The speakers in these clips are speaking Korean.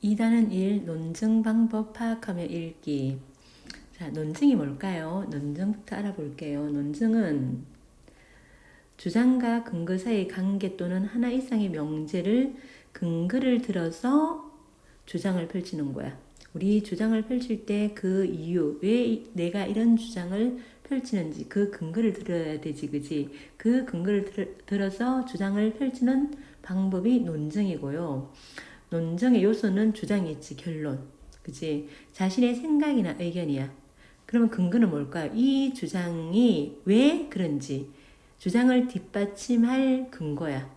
2단은 1. 논증 방법 파악하며 읽기. 자, 논증이 뭘까요? 논증부터 알아볼게요. 논증은 주장과 근거 사이의 관계 또는 하나 이상의 명제를 근거를 들어서 주장을 펼치는 거야. 우리 주장을 펼칠 때 그 이유, 왜 내가 이런 주장을 펼치는지 그 근거를 들어야 되지, 그지? 그 근거를 들어서 주장을 펼치는 방법이 논증이고요. 논증의 요소는 주장이 있지, 결론. 그지? 자신의 생각이나 의견이야. 그러면 근거는 뭘까요? 이 주장이 왜 그런지 주장을 뒷받침할 근거야.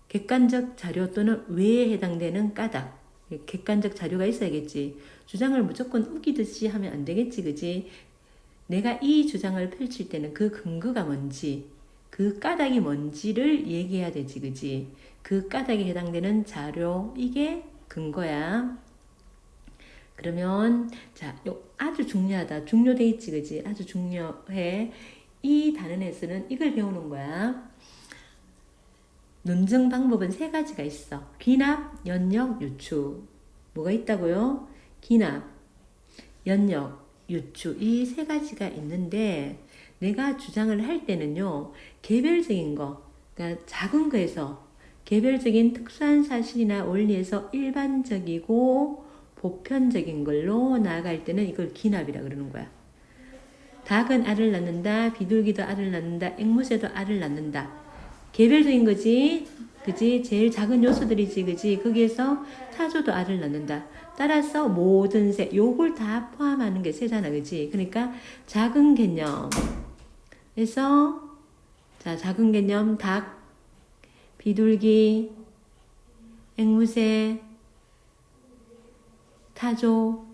객관적 자료 또는 왜에 해당되는 까닭. 객관적 자료가 있어야겠지. 주장을 무조건 우기듯이 하면 안 되겠지, 그지? 내가 이 주장을 펼칠 때는 그 근거가 뭔지, 그 까닭이 뭔지를 얘기해야 되지, 그지? 그 까닭에 해당되는 자료, 이게 근거야. 그러면 자, 아주 중요하다. 중요돼 있지, 그지? 아주 중요해. 이 단원에서는 이걸 배우는 거야. 논증 방법은 세 가지가 있어. 귀납, 연역, 유추. 뭐가 있다고요? 귀납, 연역, 유추. 이 세 가지가 있는데 내가 주장을 할 때는요. 개별적인 거, 그러니까 작은 거에서 개별적인 특수한 사실이나 원리에서 일반적이고 보편적인 걸로 나아갈 때는 이걸 귀납이라 그러는 거야. 닭은 알을 낳는다. 비둘기도 알을 낳는다. 앵무새도 알을 낳는다. 개별적인 거지. 그지? 제일 작은 요소들이지. 그지? 거기에서 타조도 알을 낳는다. 따라서 모든 새, 요걸 다 포함하는 게 새잖아. 그지? 그러니까 작은 개념. 그래서 자, 작은 개념 닭, 비둘기, 앵무새, 타조.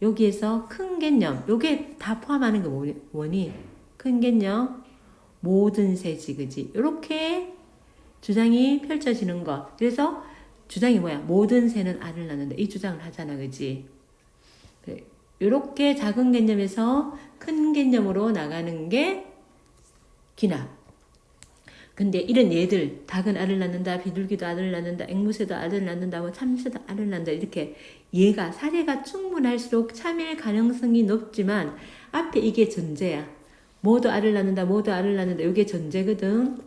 여기에서 큰 개념, 요게 다 포함하는 게 뭐니? 큰 개념, 모든 새지, 그지? 이렇게 주장이 펼쳐지는 것. 그래서 주장이 뭐야? 모든 새는 알을 낳는다. 이 주장을 하잖아, 그지? 이렇게 작은 개념에서 큰 개념으로 나가는 게 귀납. 근데 이런 예들, 닭은 알을 낳는다, 비둘기도 알을 낳는다, 앵무새도 알을 낳는다, 뭐 참새도 알을 낳는다, 이렇게 얘가 사례가 충분할수록 참일 가능성이 높지만 앞에 이게 전제야. 모두 알을 낳는다, 모두 알을 낳는다, 이게 전제거든.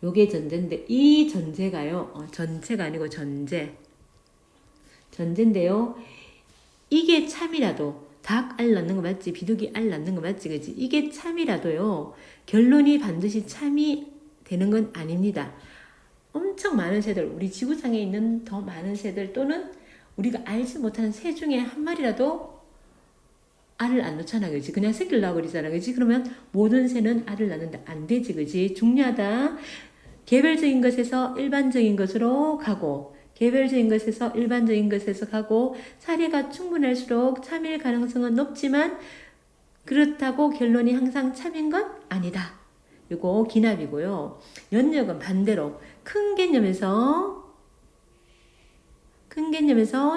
요게 전제인데 이 전제가요. 전체가 아니고 전제. 전제인데요. 이게 참이라도 닭 알 낳는 거 맞지? 비둘기 알 낳는 거 맞지? 그지? 이게 참이라도요. 결론이 반드시 참이 되는 건 아닙니다. 엄청 많은 새들, 우리 지구상에 있는 더 많은 새들 또는 우리가 알지 못하는 새 중에 한 마리라도 알을 안 놓잖아, 그지? 그냥 새끼를 낳아버리잖아, 그지? 그러면 모든 새는 알을 낳는다. 안 되지, 그지? 중요하다. 개별적인 것에서 일반적인 것으로 가고, 개별적인 것에서 일반적인 것에서 가고, 사례가 충분할수록 참일 가능성은 높지만, 그렇다고 결론이 항상 참인 건 아니다. 이거 기납이고요. 연역은 반대로 큰 개념에서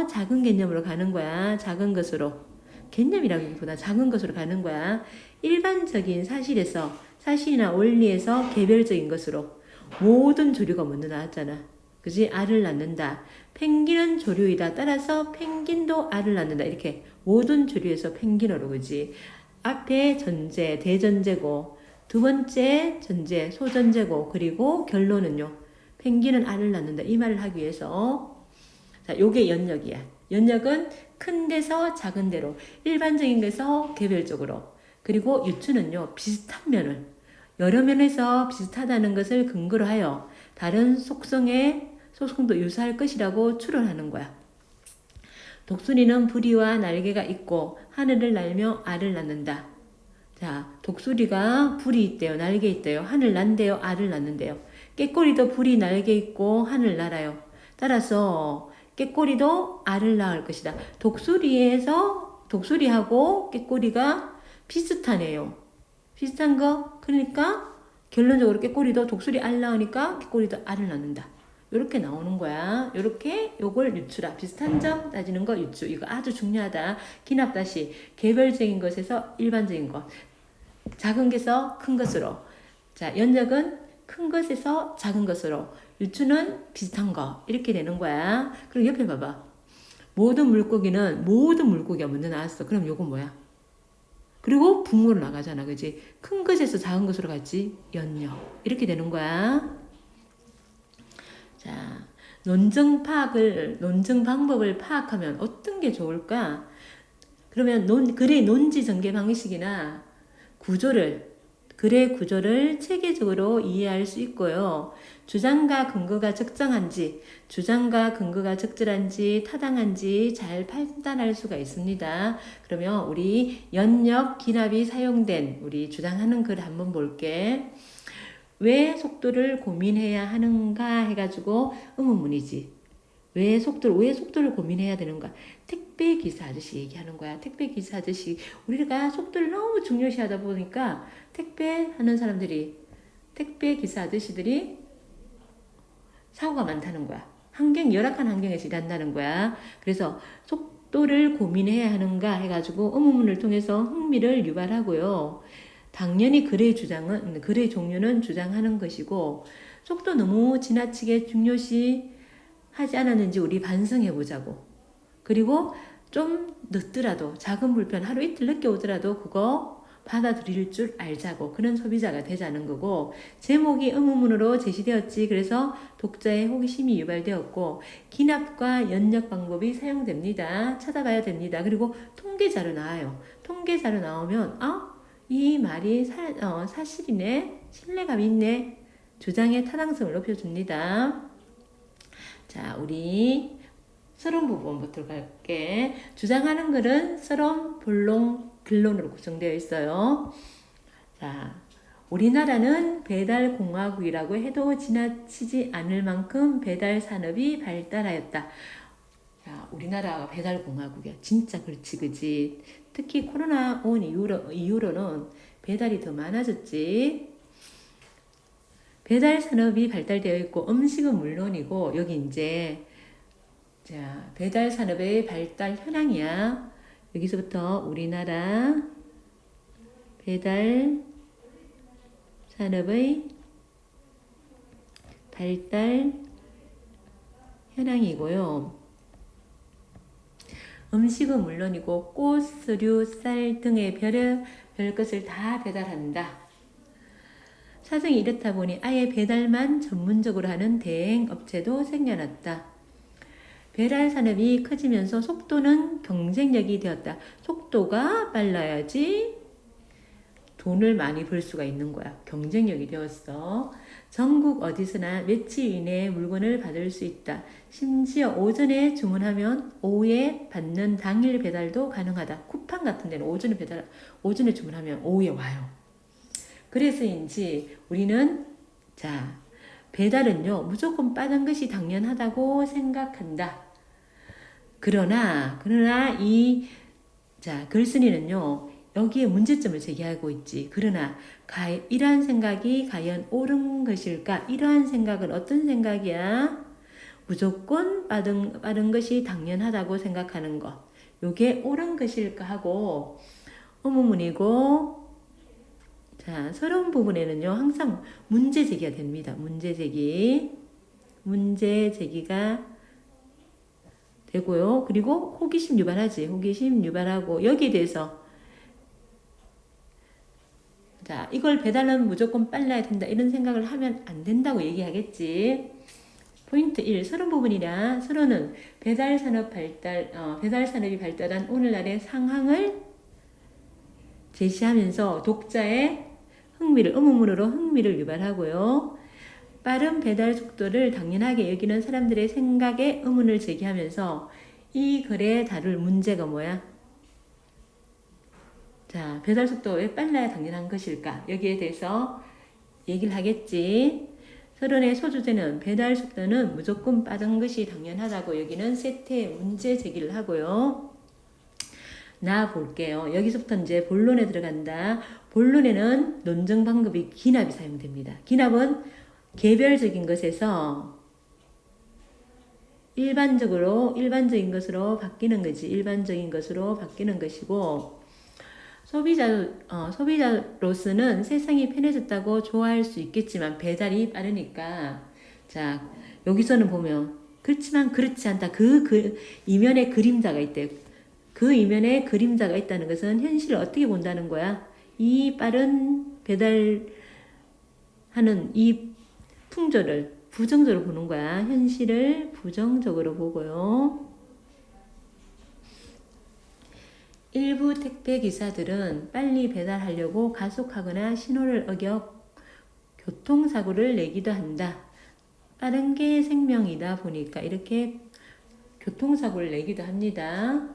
작은 개념으로 가는 거야. 작은 것으로. 개념이라기보다 작은 것으로 가는 거야. 일반적인 사실이나 원리에서 개별적인 것으로. 모든 조류가 먼저 나왔잖아. 그지? 알을 낳는다. 펭귄은 조류이다. 따라서 펭귄도 알을 낳는다. 이렇게 모든 조류에서 펭귄어로, 그지? 앞에 전제, 대전제고, 두 번째 전제, 소전제고, 그리고 결론은요. 펭귄은 알을 낳는다. 이 말을 하기 위해서 자, 요게 연역이야. 연역은 큰 데서 작은 데로, 일반적인 데서 개별적으로. 그리고 유추는요, 비슷한 면을, 여러 면에서 비슷하다는 것을 근거로 하여 다른 속성도 유사할 것이라고 추론하는 거야. 독수리는 부리와 날개가 있고 하늘을 날며 알을 낳는다. 자, 독수리가 불이 있대요. 날개 있대요. 하늘 난대요. 알을 낳는데요. 깨꼬리도 불이 날개 있고 하늘 날아요. 따라서 깨꼬리도 알을 낳을 것이다. 독수리하고 깨꼬리가 비슷하네요. 비슷한 거? 그러니까 결론적으로 깨꼬리도 독수리 알 낳으니까 깨꼬리도 알을 낳는다. 요렇게 나오는 거야. 요렇게 요걸 유추라. 비슷한 점 따지는 거 유추. 이거 아주 중요하다. 기납 다시 개별적인 것에서 일반적인 것. 작은 것에서 큰 것으로. 자, 연역은 큰 것에서 작은 것으로. 유추는 비슷한 거 이렇게 되는 거야. 그리고 옆에 봐봐. 모든 물고기가 먼저 나왔어. 그럼 요건 뭐야? 그리고 붕으로 나가잖아. 그지? 큰 것에서 작은 것으로 갔지. 연역. 이렇게 되는 거야. 자, 논증 방법을 파악하면 어떤 게 좋을까? 그러면 글의 논지 전개 방식이나 글의 구조를 체계적으로 이해할 수 있고요. 주장과 근거가 적절한지, 타당한지 잘 판단할 수가 있습니다. 그러면 우리 연역, 기납이 사용된 우리 주장하는 글 한번 볼게. 왜 속도를 고민해야 하는가 해가지고 의문문이지. 왜 속도를 고민해야 되는가? 택배 기사 아저씨 얘기하는 거야. 택배 기사 아저씨. 우리가 속도를 너무 중요시하다 보니까 택배 기사 아저씨들이 사고가 많다는 거야. 열악한 환경에서 일한다는 거야. 그래서 속도를 고민해야 하는가 해가지고 의문문을 통해서 흥미를 유발하고요. 당연히 글의 종류는 주장하는 것이고, 속도 너무 지나치게 중요시 하지 않았는지 우리 반성해 보자고. 그리고 좀 늦더라도, 작은 불편 하루 이틀 늦게 오더라도 그거 받아들일 줄 알자고. 그런 소비자가 되자는 거고, 제목이 의문문으로 제시되었지. 그래서 독자의 호기심이 유발되었고, 기납과 연역 방법이 사용됩니다. 찾아봐야 됩니다. 그리고 통계자료 나와요. 통계자료 나오면 이 말이 사실이네, 신뢰감이 있네, 주장의 타당성을 높여줍니다. 자, 우리 서론 부분부터 갈게. 주장하는 글은 서론, 본론, 근론으로 구성되어 있어요. 자, 우리나라는 배달공화국이라고 해도 지나치지 않을 만큼 배달 산업이 발달하였다. 야, 우리나라가 배달공화국이야. 진짜 그렇지, 그지? 특히 코로나 온 이후로는 배달이 더 많아졌지. 배달 산업이 발달되어 있고 음식은 물론이고, 여기 이제 자, 배달 산업의 발달 현황이야. 여기서부터 우리나라 배달 산업의 발달 현황이고요. 음식은 물론이고 꽃, 서류, 쌀 등의 별것을 다 배달한다. 사정이 이렇다 보니 아예 배달만 전문적으로 하는 대행 업체도 생겨났다. 배달 산업이 커지면서 속도는 경쟁력이 되었다. 속도가 빨라야지 돈을 많이 벌 수가 있는 거야. 경쟁력이 되었어. 전국 어디서나 며칠 이내에 물건을 받을 수 있다. 심지어 오전에 주문하면 오후에 받는 당일 배달도 가능하다. 쿠팡 같은 데는 오전에 주문하면 오후에 와요. 그래서인지 우리는 배달은요, 무조건 빠른 것이 당연하다고 생각한다. 그러나 글쓴이는요, 여기에 문제점을 제기하고 있지. 그러나 이러한 생각이 과연 옳은 것일까? 이러한 생각은 어떤 생각이야? 무조건 빠른 것이 당연하다고 생각하는 것. 요게 옳은 것일까 하고 의문문이고, 자, 서론 부분에는요, 항상 문제 제기가 됩니다. 문제 제기가 되고요. 그리고 호기심 유발하고, 여기에 대해서, 자, 이걸 배달은 무조건 빨라야 된다. 이런 생각을 하면 안 된다고 얘기하겠지. 포인트 1. 서론 부분이라, 서론은 배달 산업이 발달한 오늘날의 상황을 제시하면서 독자의 의문문으로 흥미를 유발하고요. 빠른 배달 속도를 당연하게 여기는 사람들의 생각에 의문을 제기하면서 이 글에 다룰 문제가 뭐야? 자, 배달 속도가 왜 빨라야 당연한 것일까? 여기에 대해서 얘기를 하겠지. 서론의 소주제는 배달 속도는 무조건 빠른 것이 당연하다고 여기는 세트의 문제 제기를 하고요. 나 볼게요. 여기서부터 이제 본론에 들어간다. 본론에는 논증 방법이 기납이 사용됩니다. 기납은 개별적인 것에서 일반적인 것으로 바뀌는 거지. 일반적인 것으로 바뀌는 것이고, 소비자로서는 세상이 편해졌다고 좋아할 수 있겠지만 배달이 빠르니까 자, 여기서는 보면 그렇지만 그렇지 않다. 이면에 그림자가 있대. 그 이면에 그림자가 있다는 것은 현실을 어떻게 본다는 거야? 이 빠른 배달하는 이 풍조를 부정적으로 보는 거야. 현실을 부정적으로 보고요. 일부 택배 기사들은 빨리 배달하려고 가속하거나 신호를 어겨 교통사고를 내기도 한다. 빠른 게 생명이다 보니까 이렇게 교통사고를 내기도 합니다.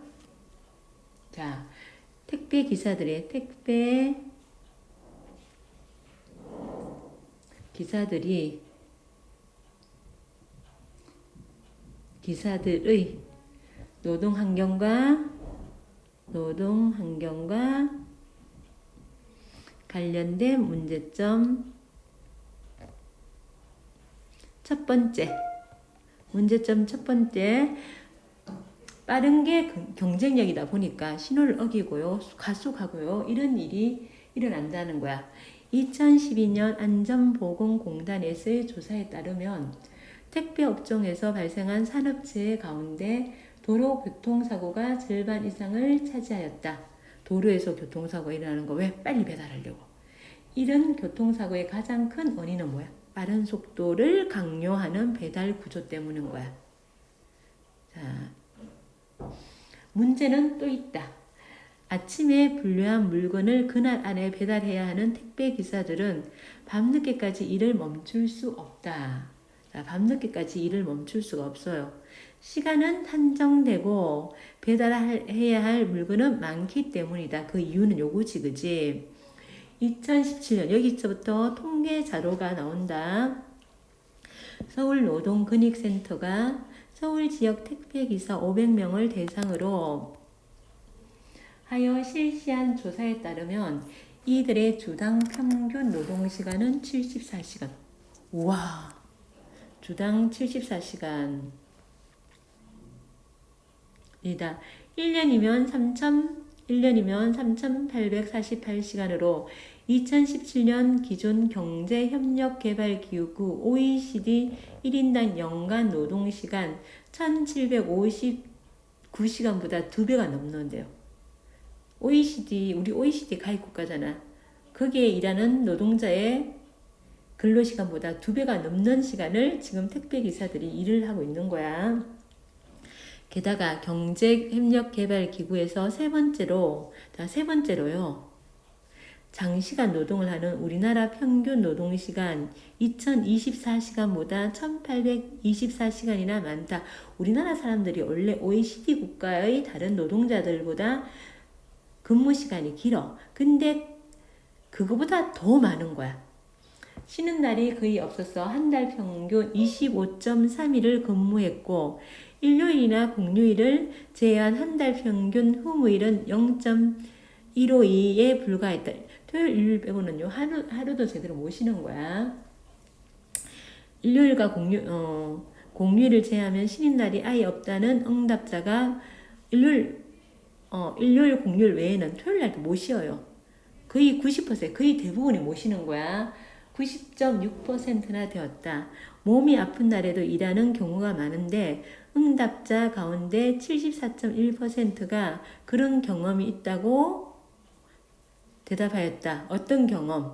자, 택배 기사들의 노동 환경과 관련된 문제점 문제점 첫 번째, 빠른 게 경쟁력이다 보니까 신호를 어기고요, 가속하고요, 이런 일이 일어난다는 거야. 2012년 안전보건공단에서의 조사에 따르면 택배 업종에서 발생한 산업재해 가운데 도로 교통사고가 절반 이상을 차지하였다. 도로에서 교통사고 일어나는 거 왜? 빨리 배달하려고. 이런 교통사고의 가장 큰 원인은 뭐야? 빠른 속도를 강요하는 배달 구조 때문인 거야. 자, 문제는 또 있다. 아침에 분류한 물건을 그날 안에 배달해야 하는 택배 기사들은 밤늦게까지 일을 멈출 수 없다. 자, 밤늦게까지 일을 멈출 수가 없어요. 시간은 한정되고 배달해야 할 물건은 많기 때문이다. 그 이유는 요거지, 그지? 2017년 여기서부터 통계 자료가 나온다. 서울노동근익센터가 서울 지역 택배기사 500명을 대상으로 하여 실시한 조사에 따르면 이들의 주당 평균 노동시간은 74시간. 우와, 주당 74시간. 이다. 1년이면 3,848시간으로 2017년 기존 경제협력개발기구 OECD 1인당 연간 노동시간 1,759시간보다 2배가 넘는데요. 우리 OECD 가입국가잖아. 거기에 일하는 노동자의 근로시간보다 2배가 넘는 시간을 지금 택배기사들이 일을 하고 있는 거야. 게다가 경제협력개발기구에서 세 번째로요. 장시간 노동을 하는 우리나라 평균 노동시간 2024시간보다 1824시간이나 많다. 우리나라 사람들이 원래 OECD 국가의 다른 노동자들보다 근무시간이 길어. 근데 그거보다 더 많은 거야. 쉬는 날이 거의 없어서 한 달 평균 25.3일을 근무했고 일요일이나 공휴일을 제외한 한 달 평균 휴무일은 0.152에 불과했다. 토요일, 일요일 빼고는요, 하루도 제대로 못 쉬는 거야. 일요일과 공휴일을 제외하면 쉬는 날이 아예 없다는 응답자가 일요일, 공휴일 외에는 토요일 날도 못 쉬어요. 거의 90%, 거의 대부분이 못 쉬는 거야. 90.6%나 되었다. 몸이 아픈 날에도 일하는 경우가 많은데 응답자 가운데 74.1%가 그런 경험이 있다고 대답하였다. 어떤 경험?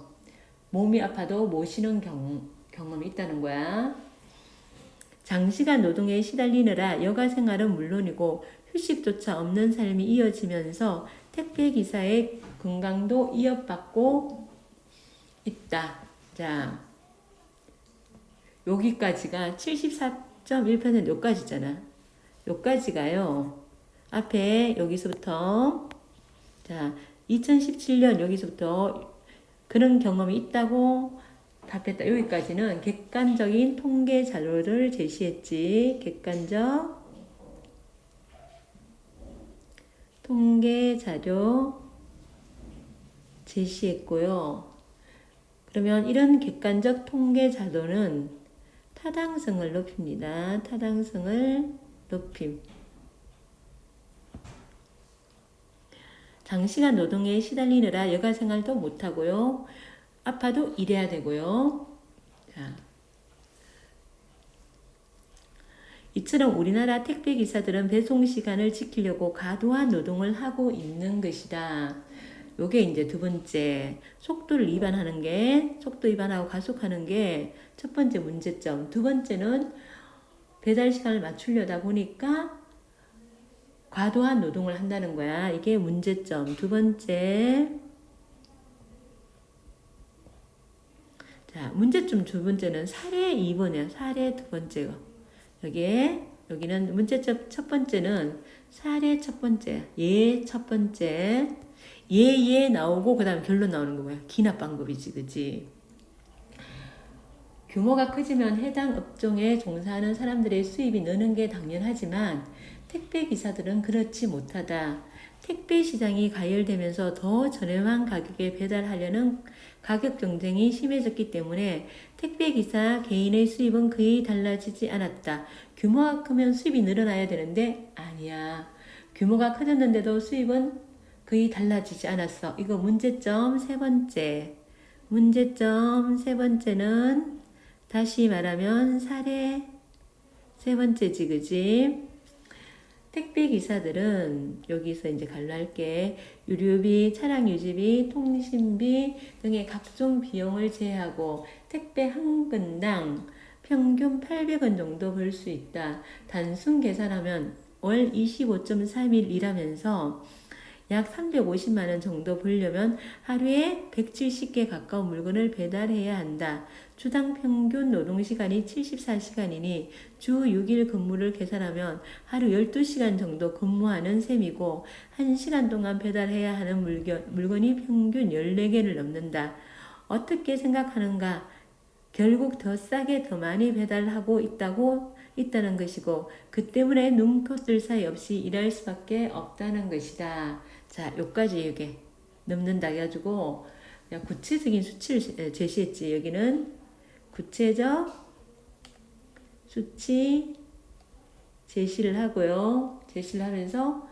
몸이 아파도 못 쉬는 경험이 있다는 거야. 장시간 노동에 시달리느라 여가 생활은 물론이고 휴식조차 없는 삶이 이어지면서 택배기사의 건강도 위협받고 있다. 자, 여기까지가 74.1% 여기까지잖아. 여기까지가요. 앞에 여기서부터 자 2017년 여기서부터 그런 경험이 있다고 답했다. 여기까지는 객관적인 통계 자료를 제시했지. 객관적 통계 자료 제시했고요. 그러면 이런 객관적 통계 자료는 타당성을 높입니다. 타당성을 높임. 장시간 노동에 시달리느라 여가 생활도 못하고요. 아파도 일해야 되고요. 자, 이처럼 우리나라 택배 기사들은 배송 시간을 지키려고 과도한 노동을 하고 있는 것이다. 요게 이제 두 번째, 속도를 위반하는 게, 속도 위반하고 가속하는 게 첫 번째 문제점. 두 번째는 배달 시간을 맞추려다 보니까 과도한 노동을 한다는 거야. 이게 문제점. 두 번째. 자, 문제점 두 번째는 사례 2번이야. 사례 두 번째가. 여기는 문제점 첫 번째는 사례 첫 번째. 예, 첫 번째. 예 나오고 그 다음에 결론 나오는 거 뭐야? 기납 방법이지, 그치? 규모가 커지면 해당 업종에 종사하는 사람들의 수입이 느는 게 당연하지만 택배 기사들은 그렇지 못하다. 택배 시장이 가열되면서 더 저렴한 가격에 배달하려는 가격 경쟁이 심해졌기 때문에 택배 기사 개인의 수입은 거의 달라지지 않았다. 규모가 크면 수입이 늘어나야 되는데 아니야. 규모가 커졌는데도 수입은 거의 달라지지 않았어. 이거 문제점 세 번째. 문제점 세 번째는 다시 말하면 사례 세 번째지, 그지? 택배 기사들은 여기서 이제 관람할게. 유류비, 차량 유지비, 통신비 등의 각종 비용을 제외하고 택배 한 건당 평균 800원 정도 벌 수 있다. 단순 계산하면 월 25.3일 일하면서 약 350만 원 정도 벌려면 하루에 170개 가까운 물건을 배달해야 한다. 주당 평균 노동시간이 74시간이니 주 6일 근무를 계산하면 하루 12시간 정도 근무하는 셈이고 1시간 동안 배달해야 하는 물건이 평균 14개를 넘는다. 어떻게 생각하는가? 결국 더 싸게 더 많이 배달하고 있다는 것이고 그 때문에 눈코 뜰 사이 없이 일할 수밖에 없다는 것이다. 자, 요까지 이게 넘는다 해가지고 구체적인 수치를 제시했지. 여기는 구체적 수치 제시를 하고요. 제시를 하면서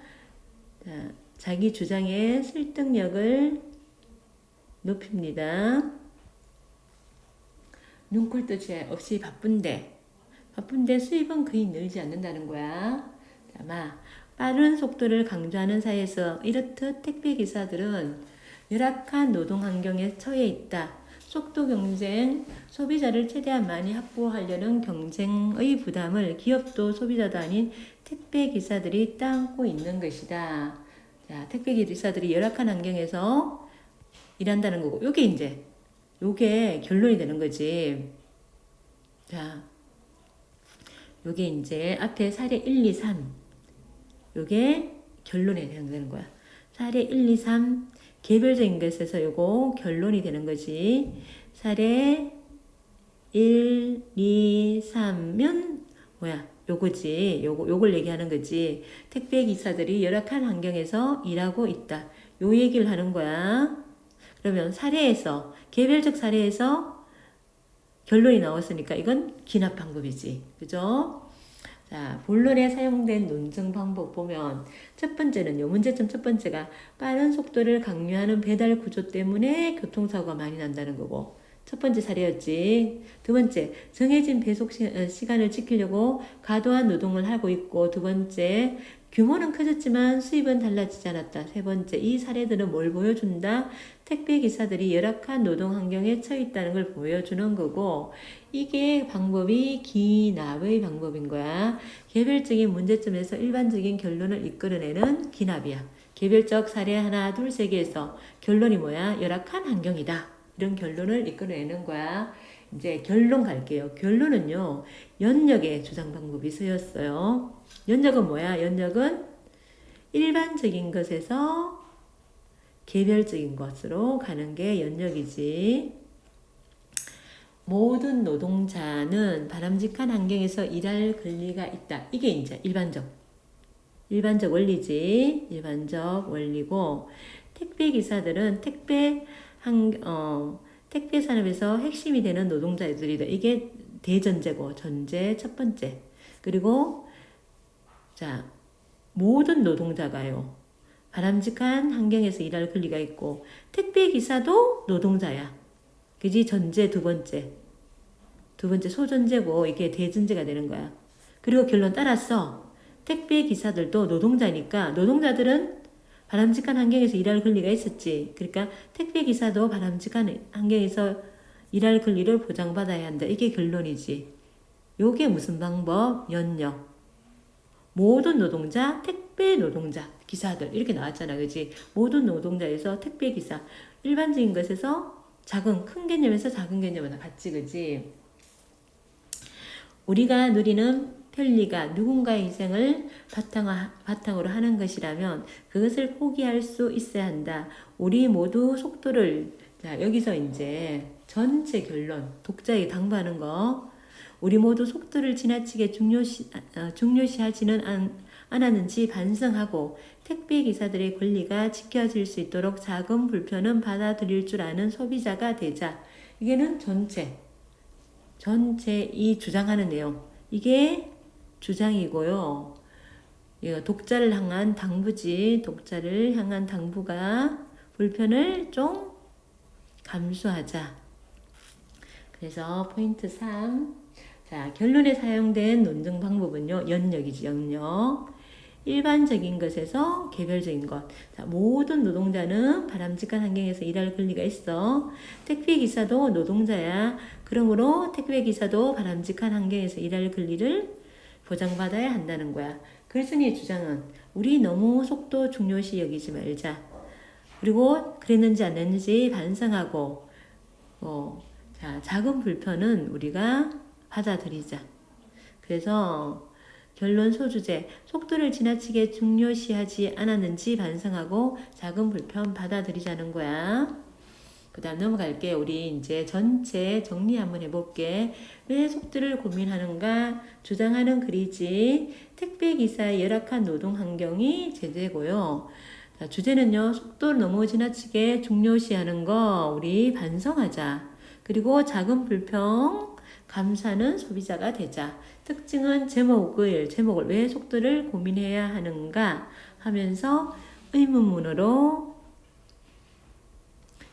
자기 주장의 설득력을 높입니다. 눈꼴 뜰 없이 바쁜데 수입은 거의 늘지 않는다는 거야. 아마 빠른 속도를 강조하는 사회에서 이렇듯 택배 기사들은 열악한 노동 환경에 처해 있다. 속도 경쟁, 소비자를 최대한 많이 확보하려는 경쟁의 부담을 기업도 소비자도 아닌 택배 기사들이 따안고 있는 것이다. 자, 택배 기사들이 열악한 환경에서 일한다는 거고, 요게 결론이 되는 거지. 자, 요게 이제 앞에 사례 1, 2, 3. 요게 결론이 되는 거야. 사례 1, 2, 3. 개별적인 것에서 요거 결론이 되는 거지. 사례 1, 2, 3면 뭐야? 요거지. 요걸 얘기하는 거지. 택배 기사들이 열악한 환경에서 일하고 있다. 요 얘기를 하는 거야. 그러면 개별적 사례에서 결론이 나왔으니까 이건 기납 방법이지. 그죠? 자, 본론에 사용된 논증 방법 보면 첫 번째는요. 문제점 첫 번째가 빠른 속도를 강요하는 배달 구조 때문에 교통사고가 많이 난다는 거고 첫 번째 사례였지. 두 번째, 정해진 배속 시간을 지키려고 과도한 노동을 하고 있고 두 번째, 규모는 커졌지만 수입은 달라지지 않았다. 세 번째, 이 사례들은 뭘 보여준다? 택배 기사들이 열악한 노동 환경에 처해 있다는 걸 보여주는 거고 이게 방법이 기납의 방법인 거야. 개별적인 문제점에서 일반적인 결론을 이끌어내는 기납이야. 개별적 사례 하나, 둘, 세 개에서 결론이 뭐야? 열악한 환경이다. 이런 결론을 이끌어내는 거야. 이제 결론 갈게요. 결론은요. 연역의 주장 방법이 쓰였어요. 연역은 뭐야? 연역은 일반적인 것에서 개별적인 것으로 가는 게 연역이지. 모든 노동자는 바람직한 환경에서 일할 권리가 있다. 이게 이제 일반적 원리지. 일반적 원리고 택배 기사들은 택배 산업에서 핵심이 되는 노동자들이다. 이게 대전제고 전제 첫 번째. 그리고 자, 모든 노동자가요. 바람직한 환경에서 일할 권리가 있고 택배 기사도 노동자야. 그지? 전제 두 번째 소전제고 이게 대전제가 되는 거야. 그리고 결론 따라서 택배 기사들도 노동자니까 노동자들은 바람직한 환경에서 일할 권리가 있었지. 그러니까 택배 기사도 바람직한 환경에서 일할 권리를 보장받아야 한다. 이게 결론이지. 요게 무슨 방법? 연역. 모든 노동자, 택배 노동자, 기사들 이렇게 나왔잖아. 그지? 모든 노동자에서 택배 기사. 일반적인 것에서 큰 개념에서 작은 개념보다 같지. 그지? 우리가 누리는 편리가 누군가의 희생을 바탕으로 하는 것이라면 그것을 포기할 수 있어야 한다. 우리 모두 속도를, 자, 여기서 이제 전체 결론, 독자에게 당부하는 거. 우리 모두 속도를 지나치게 중요시하지는 않았는지 반성하고 택배 기사들의 권리가 지켜질 수 있도록 작은 불편은 받아들일 줄 아는 소비자가 되자. 이게는 전체 이 주장하는 내용. 이게 주장이고요. 독자를 향한 당부지. 독자를 향한 당부가 불편을 좀 감수하자. 그래서 포인트 3. 자, 결론에 사용된 논증 방법은요. 연역이지. 연역. 일반적인 것에서 개별적인 것. 자, 모든 노동자는 바람직한 환경에서 일할 권리가 있어. 택배 기사도 노동자야. 그러므로 택배 기사도 바람직한 환경에서 일할 권리를 보장받아야 한다는 거야. 글쓴이의 주장은 우리 너무 속도 중요시 여기지 말자. 그리고 그랬는지 안 했는지 반성하고 자, 작은 불편은 우리가 받아들이자. 그래서 결론 소주제, 속도를 지나치게 중요시하지 않았는지 반성하고 작은 불편 받아들이자는 거야. 그 다음 넘어갈게. 우리 이제 전체 정리 한번 해볼게. 왜 속도를 고민하는가 주장하는 글이지. 택배기사의 열악한 노동 환경이 제재고요. 자, 주제는요. 속도를 너무 지나치게 중요시하는 거 우리 반성하자. 그리고 작은 불평 감사하는 소비자가 되자. 특징은 제목을 왜 속도를 고민해야 하는가 하면서 의문문으로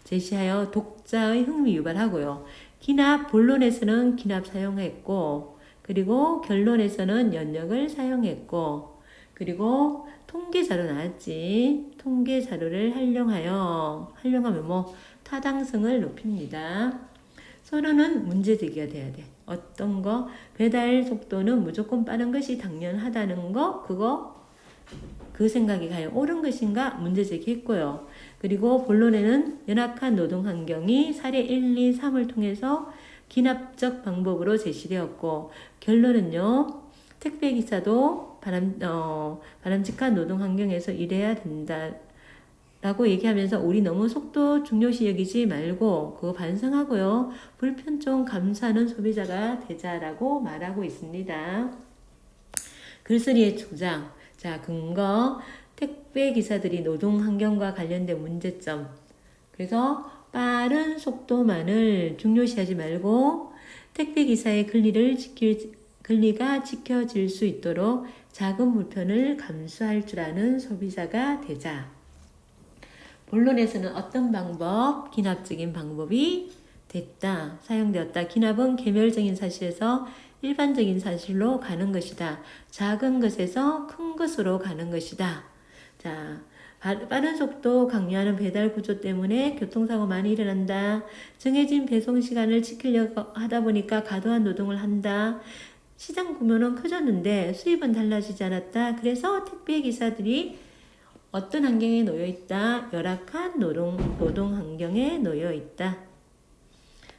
제시하여 독자의 흥미 유발하고요. 본론에서는 기납 사용했고, 그리고 결론에서는 연역을 사용했고, 그리고 통계 자료 나왔지. 통계 자료를 활용하면 타당성을 높입니다. 서론은 문제 제기가 돼야 돼. 어떤 거? 배달 속도는 무조건 빠른 것이 당연하다는 거, 그 생각이 과연 옳은 것인가 문제 제기했고요. 그리고 본론에는 연약한 노동 환경이 사례 1, 2, 3을 통해서 기납적 방법으로 제시되었고, 결론은요. 택배기사도 바람직한 노동 환경에서 일해야 된다. 라고 얘기하면서 우리 너무 속도 중요시 여기지 말고 그거 반성하고요. 불편 좀 감수하는 소비자가 되자라고 말하고 있습니다. 글쓰기의 주장. 자, 근거. 택배 기사들이 노동 환경과 관련된 문제점. 그래서 빠른 속도만을 중요시하지 말고 택배 기사의 권리가 지켜질 수 있도록 작은 불편을 감수할 줄 아는 소비자가 되자. 본론에서는 어떤 방법, 기납적인 방법이 사용되었다. 기납은 개별적인 사실에서 일반적인 사실로 가는 것이다. 작은 것에서 큰 것으로 가는 것이다. 자, 빠른 속도 강요하는 배달 구조 때문에 교통사고 많이 일어난다. 정해진 배송 시간을 지키려고 하다 보니까 과도한 노동을 한다. 시장 규모는 커졌는데 수입은 달라지지 않았다. 그래서 택배 기사들이 어떤 환경에 놓여 있다? 열악한 노동 환경에 놓여 있다.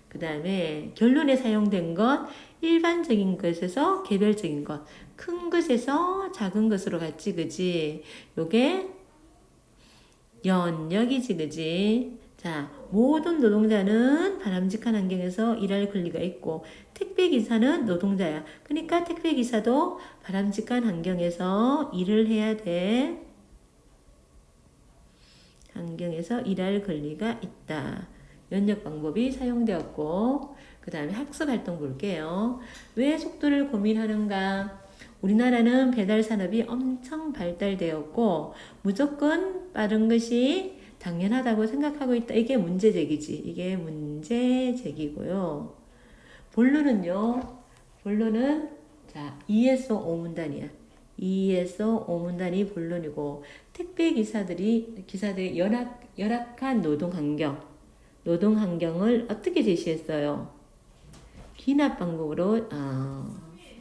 그 다음에 결론에 사용된 것, 일반적인 것에서 개별적인 것, 큰 것에서 작은 것으로 갔지, 그지? 요게 연역이지, 그지? 자, 모든 노동자는 바람직한 환경에서 일할 권리가 있고, 택배기사는 노동자야. 그러니까 택배기사도 바람직한 환경에서 일을 해야 돼. 환경에서 일할 권리가 있다. 연역 방법이 사용되었고, 그 다음에 학습 활동 볼게요. 왜 속도를 고민하는가? 우리나라는 배달 산업이 엄청 발달되었고 무조건 빠른 것이 당연하다고 생각하고 있다. 이게 문제 제기지. 이게 문제 제기고요. 본론은 자, 2에서 5문단이야. 2에서 5문단이 본론이고 택배 기사들이 열악한 노동 환경을 어떻게 제시했어요? 기납 방법으로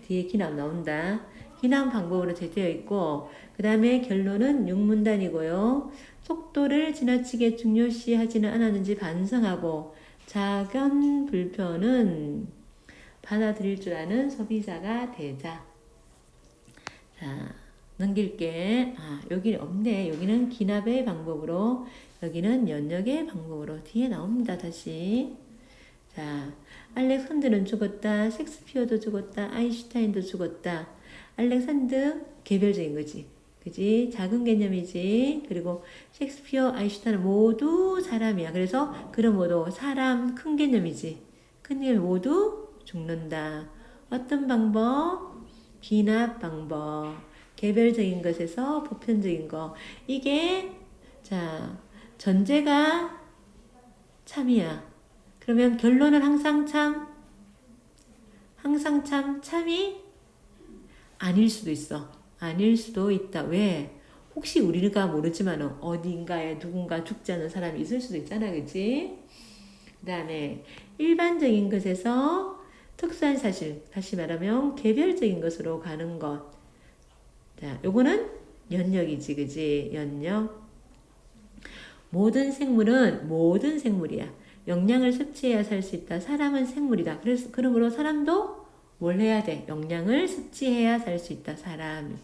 뒤에 기납 나온다. 기납 방법으로 제시되어 있고 그 다음에 결론은 6문단이고요. 속도를 지나치게 중요시하지는 않았는지 반성하고 작은 불편은 받아들일 줄 아는 소비자가 되자. 자, 넘길게. 여기 없네. 여기는 기납의 방법으로, 여기는 연역의 방법으로 뒤에 나옵니다. 다시. 자, 알렉산드는 죽었다. 셰익스피어도 죽었다. 아인슈타인도 죽었다. 알렉산드 개별적인 거지. 그지? 작은 개념이지. 그리고 셰익스피어, 아인슈타인 모두 사람이야. 그래서 그런 모두 사람 큰 개념이지. 큰 개념 모두 죽는다. 어떤 방법? 기납 방법. 개별적인 것에서 보편적인 거. 이게 자 전제가 참이야. 그러면 결론은 항상 참이 아닐 수도 있어. 아닐 수도 있다. 왜? 혹시 우리가 모르지만 어딘가에 누군가 죽지 않은 사람이 있을 수도 있잖아. 그치? 그 다음에 일반적인 것에서 특수한 사실, 다시 말하면 개별적인 것으로 가는 것. 자, 요거는 연역이지, 그지? 연역. 모든 생물이야. 영양을 섭취해야 살 수 있다. 사람은 생물이다. 그러므로 사람도 뭘 해야 돼? 영양을 섭취해야 살 수 있다. 사람.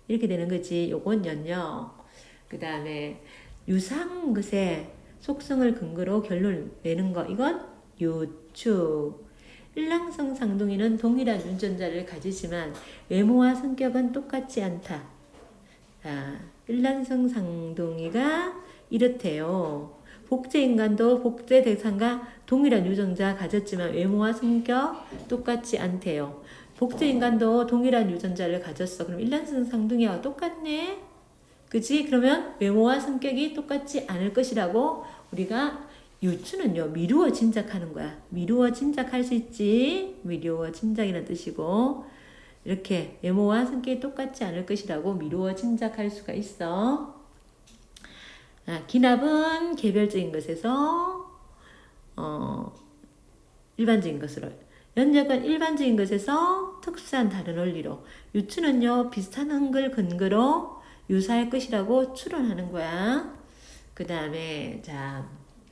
이렇게 되는 거지. 요건 연역. 그 다음에 유사한 것의 속성을 근거로 결론을 내는 거. 이건 유추. 일랑성 상동이는 동일한 유전자를 가지지만 외모와 성격은 똑같지 않다. 자, 일랑성 상동이가 이렇대요. 복제인간도 복제 대상과 동일한 유전자 가졌지만 외모와 성격 똑같지 않대요. 복제인간도 동일한 유전자를 가졌어. 그럼 일란성 상동이와 똑같네? 그지? 그러면 외모와 성격이 똑같지 않을 것이라고 우리가 유추는요, 미루어 짐작하는 거야. 미루어 짐작할 수 있지. 미루어 짐작이라는 뜻이고, 이렇게 외모와 성격이 똑같지 않을 것이라고 미루어 짐작할 수가 있어. 기납은 개별적인 것에서, 일반적인 것으로. 연역은 일반적인 것에서 특수한 다른 원리로. 유추는요, 비슷한 한글 근거로 유사할 것이라고 추론하는 거야. 그 다음에, 자,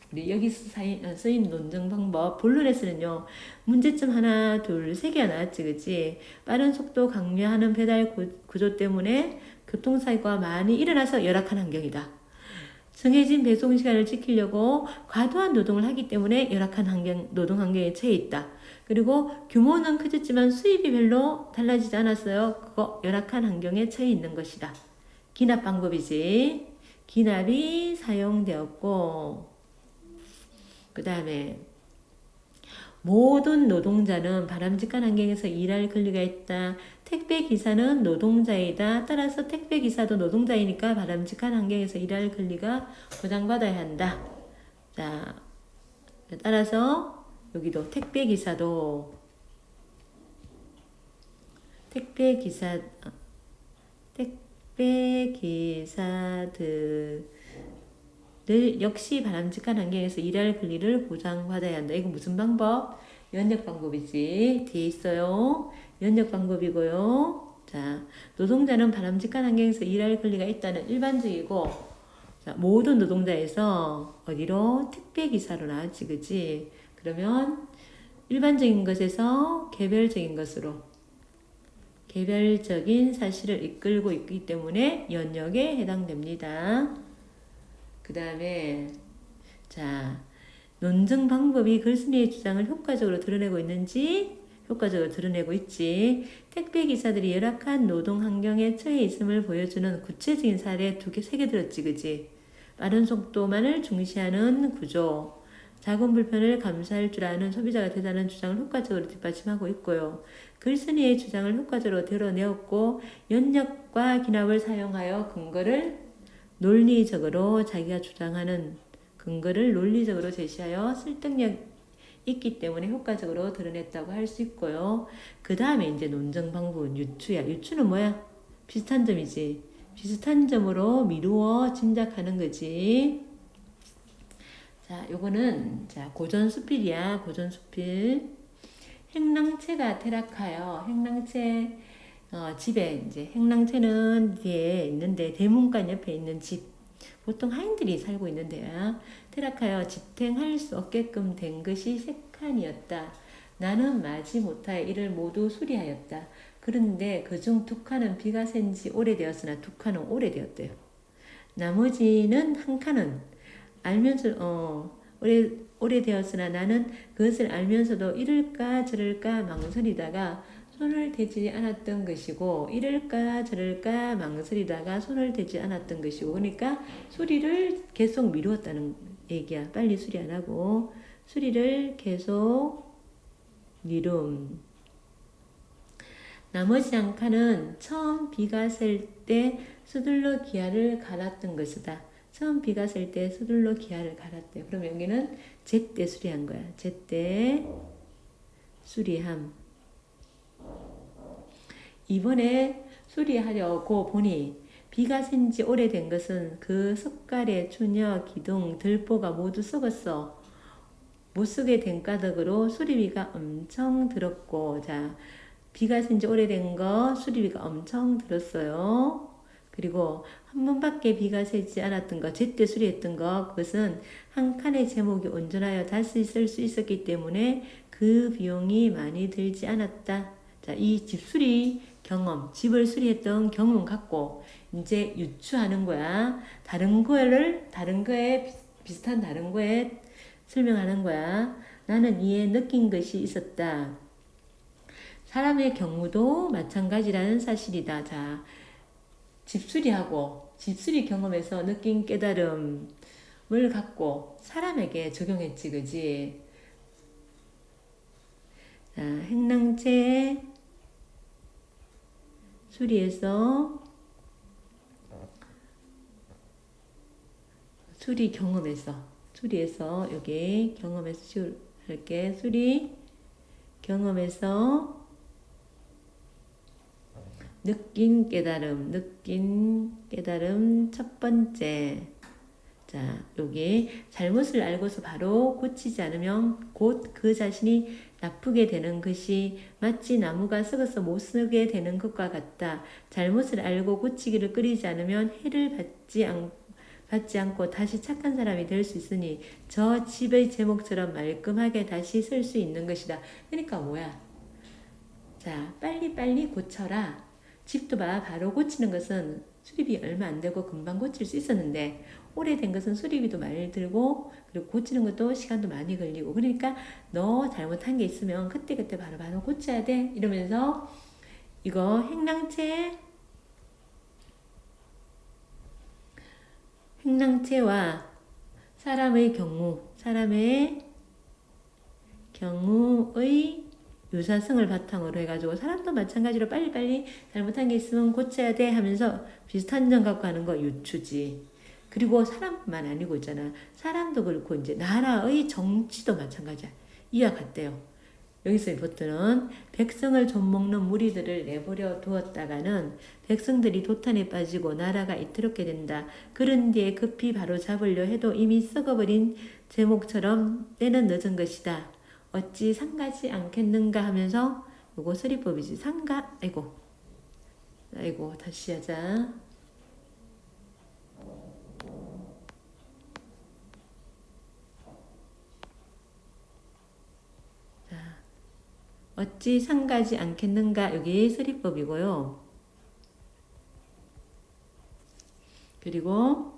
우리 여기 쓰인 논증 방법 본론에서는요 문제점 하나 둘 세 개가 나왔지 그치 빠른 속도 강요하는 배달 구조 때문에 교통사고가 많이 일어나서 열악한 환경이다. 정해진 배송 시간을 지키려고 과도한 노동을 하기 때문에 열악한 노동 환경에 처해 있다. 그리고 규모는 커졌지만 수입이 별로 달라지지 않았어요. 그거 열악한 환경에 처해 있는 것이다. 기납 방법이지. 기납이 사용되었고 그 다음에 모든 노동자는 바람직한 환경에서 일할 권리가 있다. 택배기사는 노동자이다. 따라서 택배기사도 노동자이니까 바람직한 환경에서 일할 권리가 보장받아야 한다. 자, 따라서 여기도 택배기사도 택배기사들 역시 바람직한 환경에서 일할 권리를 보장받아야 한다. 이거 무슨 방법? 연역 방법이지. 뒤에 있어요. 연역 방법이고요. 자, 노동자는 바람직한 환경에서 일할 권리가 있다는 일반적이고, 자, 모든 노동자에서 어디로? 택배기사로 나왔지, 그지? 그러면 일반적인 것에서 개별적인 것으로 개별적인 사실을 이끌고 있기 때문에 연역에 해당됩니다. 그 다음에 자 논증 방법이 글쓴이의 주장을 효과적으로 드러내고 있는지 효과적으로 드러내고 있지. 택배기사들이 열악한 노동 환경에 처해 있음을 보여주는 구체적인 사례 세 개 들었지 그지. 빠른 속도만을 중시하는 구조, 작은 불편을 감수할 줄 아는 소비자가 되자는 주장을 효과적으로 뒷받침하고 있고요. 글쓴이의 주장을 효과적으로 드러내었고 연역과 기납을 사용하여 근거를 논리적으로 자기가 주장하는 근거를 논리적으로 제시하여 설득력 있기 때문에 효과적으로 드러냈다고 할 수 있고요. 그 다음에 이제 논증 방법은 유추야. 유추는 뭐야? 비슷한 점이지. 비슷한 점으로 미루어 짐작하는 거지. 자, 요거는 자 고전수필이야. 고전수필. 행랑채가 태락하여. 행랑채 집에 이제 행랑채는 뒤에 있는데 대문간 옆에 있는 집. 보통 하인들이 살고 있는데요. 태락하여 지탱할 수 없게끔 된 것이 세 칸이었다. 나는 마지 못하여 이를 모두 수리하였다. 그런데 그중 두 칸은 비가 샌 지 오래되었으나 두 칸은 오래되었대요. 나머지는 한 칸은 알면서 오래되었으나 나는 그것을 알면서도 이럴까 저럴까 망설이다가 손을 대지 않았던 것이고 이럴까 저럴까 망설이다가 손을 대지 않았던 것이고 그러니까 수리를 계속 미루었다는 얘기야. 빨리 수리 안 하고 수리를 계속 미룸. 나머지 한 칸은 처음 비가 셀 때 서둘러 기아를 갈았던 것이다. 처음 비가 셀 때 서둘러 기아를 갈았대. 그럼 여기는 제때 수리한 거야. 제때 수리함. 이번에 수리하려고 보니 비가 샌 지 오래된 것은 그 석갈의 추녀, 기둥, 들보가 모두 썩었어. 못 쓰게 된 까닭으로 수리비가 엄청 들었고, 자, 비가 샌 지 오래된 거 수리비가 엄청 들었어요. 그리고 한 번밖에 비가 새지 않았던 거, 제때 수리했던 거, 그것은 한 칸의 제목이 온전하여 다시 쓸 수 있었기 때문에 그 비용이 많이 들지 않았다. 자, 이 집수리 경험, 집을 수리했던 경험 갖고 이제 유추하는 거야. 다른 거에 비슷한 다른 거에 설명하는 거야. 나는 이에 느낀 것이 있었다. 사람의 경우도 마찬가지라는 사실이다. 자, 집수리하고 집수리 경험에서 느낀 깨달음을 갖고 사람에게 적용했지, 그지? 자, 행랑채 수리에서 수리에서 여기 경험에서 할게. 수리 경험에서 느낀 깨달음 첫 번째. 자, 여기 잘못을 알고서 바로 고치지 않으면 곧 그 자신이 나쁘게 되는 것이 마치 나무가 썩어서 못 쓰게 되는 것과 같다. 잘못을 알고 고치기를 끓이지 않으면 해를 받지 않고 다시 착한 사람이 될 수 있으니 저 집의 제목처럼 말끔하게 다시 쓸 수 있는 것이다. 그러니까 뭐야? 자, 빨리빨리 고쳐라. 집도 봐. 바로 고치는 것은 수리비 얼마 안 되고 금방 고칠 수 있었는데 오래된 것은 수리비도 많이 들고 그리고 고치는 것도 시간도 많이 걸리고 그러니까 너 잘못한 게 있으면 그때그때 바로 고쳐야 돼. 이러면서 이거 행랑채와 사람의 경우의 유사성을 바탕으로 해가지고 사람도 마찬가지로 빨리빨리 잘못한 게 있으면 고쳐야 돼 하면서 비슷한 점 갖고 하는 거 유추지. 그리고 사람뿐만 아니고 있잖아. 사람도 그렇고 이제 나라의 정치도 마찬가지야. 이와 같대요. 여기서 이부터는 백성을 좀먹는 무리들을 내버려 두었다가는 백성들이 도탄에 빠지고 나라가 이토록 된다. 그런 뒤에 급히 바로 잡으려 해도 이미 썩어버린 제목처럼 때는 늦은 것이다. 어찌 상가지 않겠는가 하면서 요거 서리법이지. 아이고 다시 하자. 자, 어찌 상가지 않겠는가 여기 서리법이고요. 그리고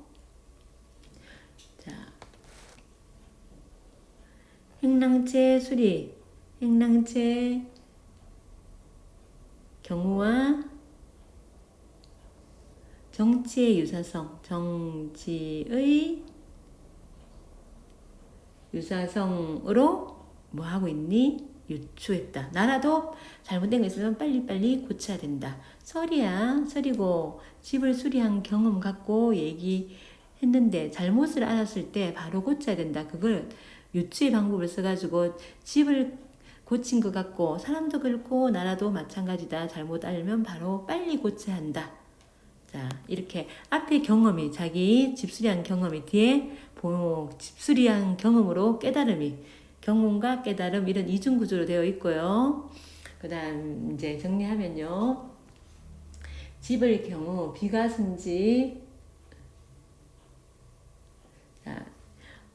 자 행랑채 수리, 행랑채 경우와 정치의 유사성, 정치의 유사성으로 뭐 하고 있니? 유추했다. 나라도 잘못된 거 있으면 빨리빨리 고쳐야 된다. 설이야. 설이고 집을 수리한 경험 갖고 얘기했는데 잘못을 알았을 때 바로 고쳐야 된다. 그걸 유추의 방법을 써가지고 집을 고친 것 같고 사람도 그렇고 나라도 마찬가지다. 잘못 알면 바로 빨리 고쳐야 한다. 자, 이렇게 앞에 경험이 자기 집수리한 경험이 뒤에 집수리한 경험으로 깨달음이 경험과 깨달음 이런 이중 구조로 되어 있고요. 그다음 이제 정리하면요. 집을 경우 비가 쓴지 자,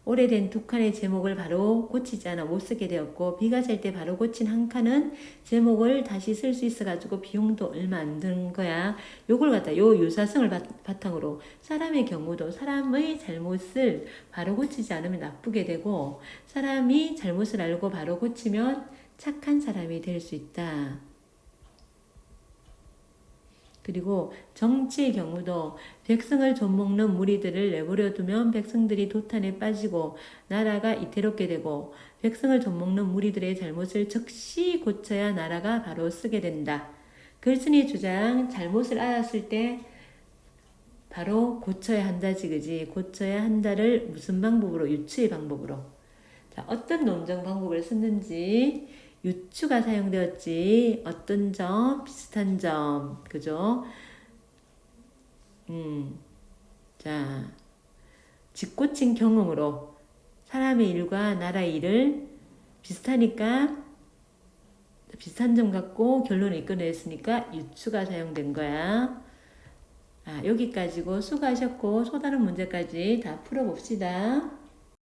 오래된 두 칸의 제목을 바로 고치지 않아 못 쓰게 되었고 비가 셀 때 바로 고친 한 칸은 제목을 다시 쓸 수 있어가지고 비용도 얼마 안 드는 거야. 요걸 갖다 요 유사성을 바탕으로 사람의 경우도 사람의 잘못을 바로 고치지 않으면 나쁘게 되고 사람이 잘못을 알고 바로 고치면 착한 사람이 될 수 있다. 그리고 정치의 경우도 백성을 좀먹는 무리들을 내버려 두면 백성들이 도탄에 빠지고 나라가 이태롭게 되고 백성을 좀먹는 무리들의 잘못을 즉시 고쳐야 나라가 바로 쓰게 된다. 글쓴이 주장 잘못을 알았을 때 바로 고쳐야 한다지 그지? 고쳐야 한다를 무슨 방법으로? 유추의 방법으로. 자, 어떤 논정 방법을 썼는지 유추가 사용되었지 어떤 점 비슷한 점 그죠? 자 직고친 경험으로 사람의 일과 나라의 일을 비슷하니까 비슷한 점 갖고 결론을 이끌어냈으니까 유추가 사용된 거야. 여기까지고 수고하셨고 또 다른 문제까지 다 풀어봅시다.